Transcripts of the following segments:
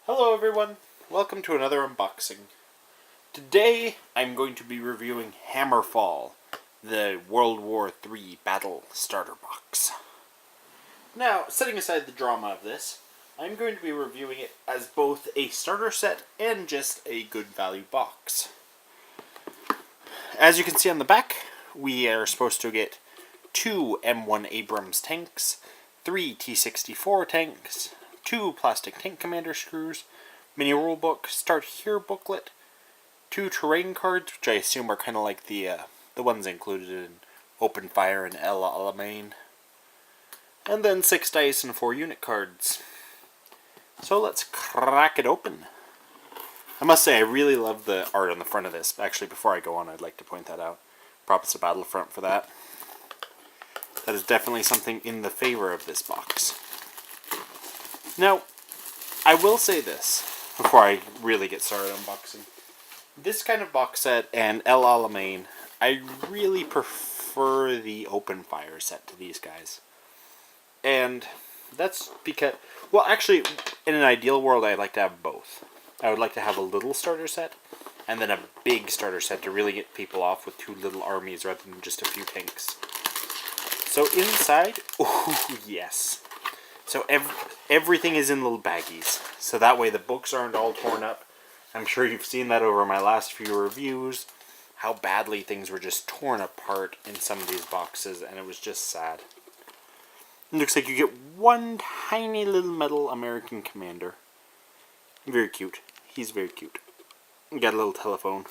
Hello everyone, welcome to another unboxing. Today I'm going to be reviewing Hammerfall, the World War III Battle Starter Box. Now, setting aside the drama of this, I'm going to be reviewing it as both a starter set and just a good value box. As you can see on the back, we are supposed to get 2 M1 Abrams tanks, 3 T-64 tanks, 2 plastic tank commander screws, mini rulebook, start here booklet, 2 terrain cards, which I assume are kind of like the ones included in Open Fire and El Alamein, and then 6 dice and 4 unit cards. So let's crack it open. I must say I really love the art on the front of this. Actually, before I go on, I'd like to point that out. Props to Battlefront for that. That is definitely something in the favor of this box. Now, I will say this before I really get started unboxing. This kind of box set and El Alamein, I really prefer the Open Fire set to these guys. And that's because, well, actually, in an ideal world, I'd like to have both. I would like to have a little starter set and then a big starter set to really get people off with 2 little armies rather than just a few tanks. So inside, oh yes. So everything is in little baggies. So that way the books aren't all torn up. I'm sure you've seen that over my last few reviews, how badly things were just torn apart in some of these boxes, and it was just sad. It looks like you get one tiny little metal American commander. Very cute. He's very cute. You got a little telephone.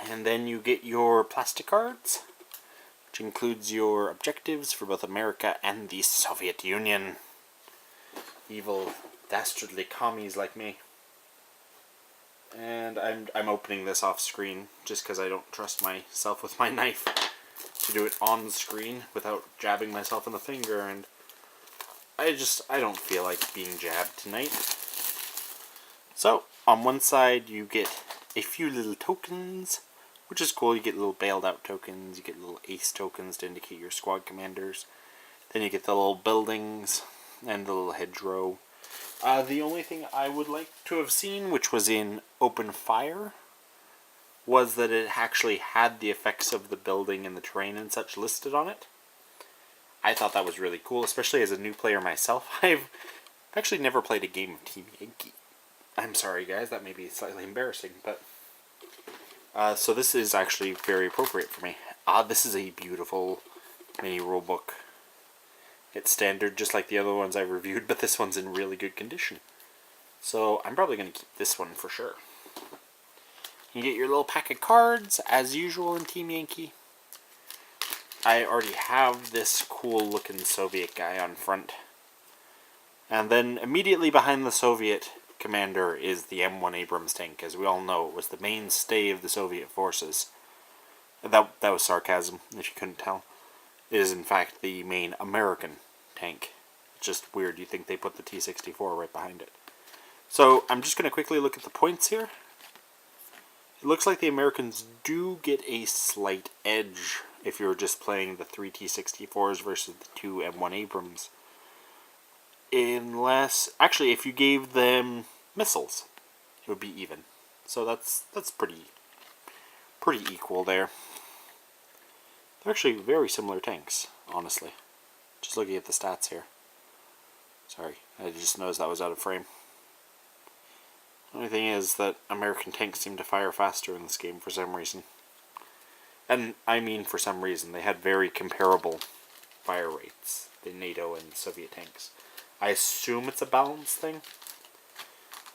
And then you get your plastic cards, which includes your objectives for both America and the Soviet Union. Evil, dastardly commies like me. And I'm opening this off screen just because I don't trust myself with my knife to do it on screen without jabbing myself in the finger, and I don't feel like being jabbed tonight. So, on one side you get a few little tokens, which is cool. You get little bailed out tokens, you get little ace tokens to indicate your squad commanders. Then you get the little buildings and the little hedgerow. The only thing I would like to have seen, which was in Open Fire, was that it actually had the effects of the building and the terrain and such listed on it. I thought that was really cool, especially as a new player myself. I've actually never played a game of Team Yankee. I'm sorry guys, that may be slightly embarrassing, but so this is actually very appropriate for me. This is a beautiful mini rulebook. It's standard just like the other ones I've reviewed, but this one's in really good condition. So I'm probably going to keep this one for sure. You get your little pack of cards, as usual in Team Yankee. I already have this cool looking Soviet guy on front. And then immediately behind the Soviet commander is the M1 Abrams tank. As we all know, it was the mainstay of the Soviet forces. That was sarcasm, if you couldn't tell. It is in fact the main American tank. It's just weird, you think they put the T-64 right behind it. So I'm just going to quickly look at the points here. It looks like the Americans do get a slight edge if you're just playing the 3 T-64s versus the 2 M1 Abrams. Unless, actually, if you gave them missiles, it would be even. So that's pretty equal there. They're actually very similar tanks, honestly. Just looking at the stats here. Sorry, I just noticed that was out of frame. The only thing is that American tanks seem to fire faster in this game for some reason. And I mean for some reason. They had very comparable fire rates, the NATO and Soviet tanks. I assume it's a balance thing.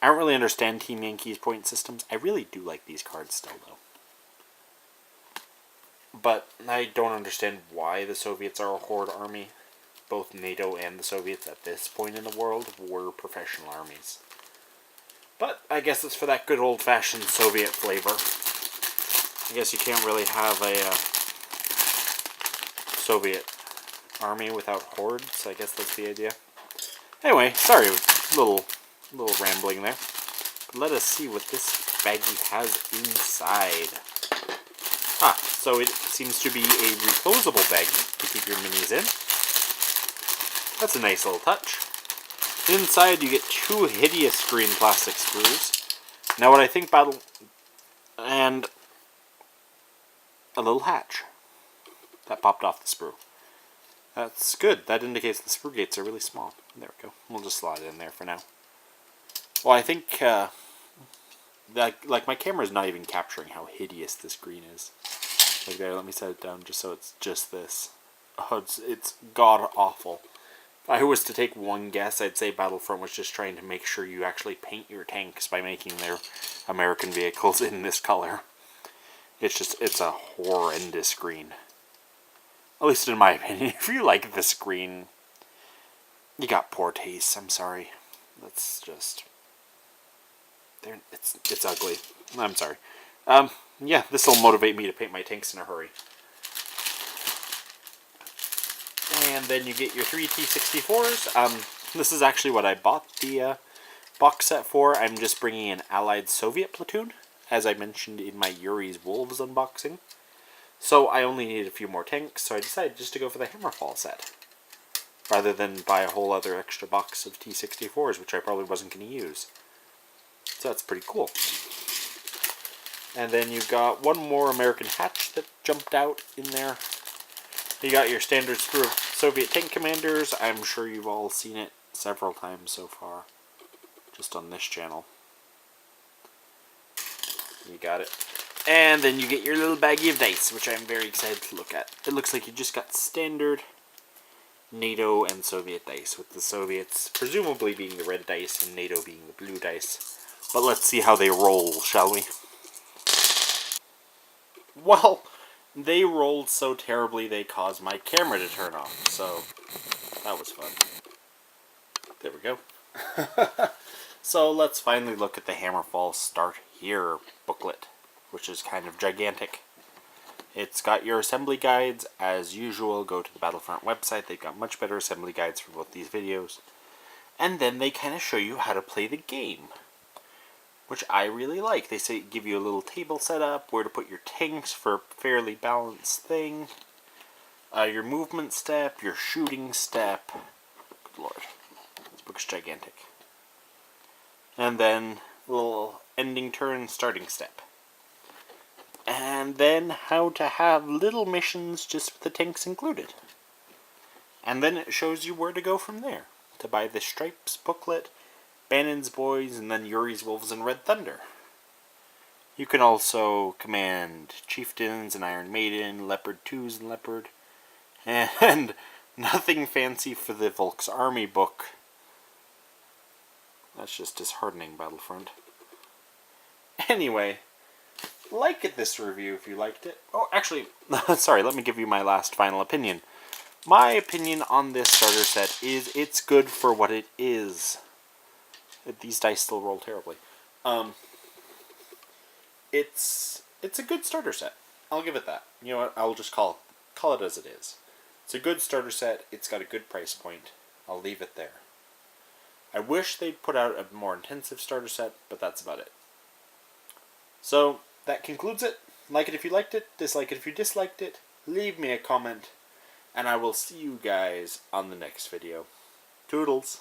I don't really understand Team Yankee's point systems. I really do like these cards still, though. But I don't understand why the Soviets are a horde army. Both NATO and the Soviets at this point in the world were professional armies. But I guess it's for that good old-fashioned Soviet flavor. I guess you can't really have a Soviet army without hordes. I guess that's the idea. Anyway, sorry, little rambling there. But let us see what this baggie has inside. So it seems to be a reclosable baggie to keep your minis in. That's a nice little touch. Inside you get 2 hideous green plastic screws. Now what I think about... and a little hatch that popped off the sprue. That's good. That indicates the sprue gates are really small. There we go. We'll just slide it in there for now. Well, I think like my camera's not even capturing how hideous this green is. Like there, let me set it down just so it's just this. Oh, it's god awful. If I was to take one guess, I'd say Battlefront was just trying to make sure you actually paint your tanks by making their American vehicles in this color. It's a horrendous green. At least in my opinion. If you like this green, you got poor taste. I'm sorry. That's just... It's ugly. I'm sorry. Yeah, this will motivate me to paint my tanks in a hurry. And then you get your 3 T-64s. This is actually what I bought the box set for. I'm just bringing an Allied Soviet platoon, as I mentioned in my Yuri's Wolves unboxing. So I only needed a few more tanks, so I decided just to go for the Hammerfall set, rather than buy a whole other extra box of T-64s, which I probably wasn't going to use. So that's pretty cool. And then you've got one more American hatch that jumped out in there. You got your standard sprue of Soviet tank commanders. I'm sure you've all seen it several times so far, just on this channel. You got it. And then you get your little baggie of dice, which I'm very excited to look at. It looks like you just got standard NATO and Soviet dice, with the Soviets presumably being the red dice and NATO being the blue dice. But let's see how they roll, shall we? Well, they rolled so terribly they caused my camera to turn off, so that was fun. There we go. So let's finally look at the Hammerfall Start Here booklet, which is kind of gigantic. It's got your assembly guides. As usual, go to the Battlefront website. They've got much better assembly guides for both these videos. And then they kind of show you how to play the game, which I really like. They say give you a little table setup, where to put your tanks for a fairly balanced thing, your movement step, your shooting step. Good lord, this book's gigantic. And then a little ending turn, starting step. And then how to have little missions just with the tanks included. And then it shows you where to go from there, to buy the Stripes booklet, Bannon's Boys, and then Yuri's Wolves and Red Thunder. You can also command Chieftains and Iron Maiden, Leopard 2s and Leopard, and nothing fancy for the Volk's Army book. That's just disheartening, Battlefront. Anyway, like this review if you liked it. Oh, actually, sorry, let me give you my last final opinion. My opinion on this starter set is it's good for what it is. These dice still roll terribly. It's a good starter set. I'll give it that. You know what? I'll just call it as it is. It's a good starter set. It's got a good price point. I'll leave it there. I wish they'd put out a more intensive starter set, but that's about it. So, that concludes it. Like it if you liked it, dislike it if you disliked it, leave me a comment, and I will see you guys on the next video. Toodles!